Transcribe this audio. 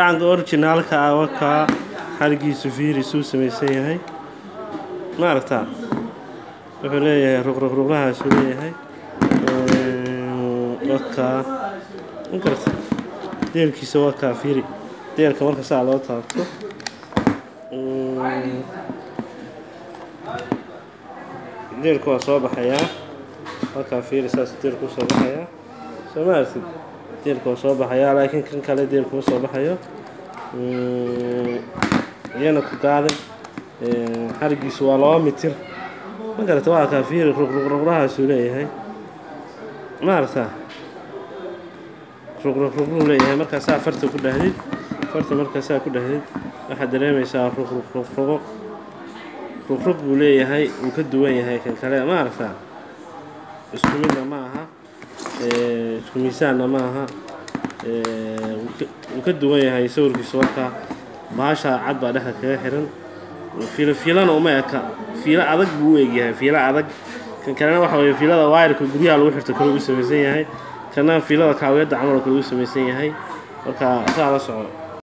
عند أورجينال كا حرقي سفيري سوس ميسية هاي ما عرفتها وحليه رق لها سورية هاي وكا انكرت ديركي سوا كافيري ديرك مركز ساعة لو تاكتو ديرك waa soo baxaya halka fiirisaas deerku soo baxaya Soomaalisid deerku soo baxaya laakiin kan kale deerku soo baxayo yana ku qaadan xargiisu waa 2 mitir ma garata waa ka fiiri ruqraha soo leeyahay ma aragtaa ruq leeyahay marka farta ku dhahdid farta marka ku dhahdid waxa dareemaysaa ruq buu leeyahay uu ka duwan yahay kan kale ma aragtaa isku mid ma aha isku miisaan ma aha uu ka duwan yahay sawirkiisa warka baasha cad baa dhaxda kaga xiran fiilana uma eka fiila adag buu eegyahay fiila adag kan kalena waxa weeye fiilada wire-ka guriga lagu xirto kale uu sameeysan yahay kana fiilada kaawiyada camal kale uu sameeysan yahay marka saa la soco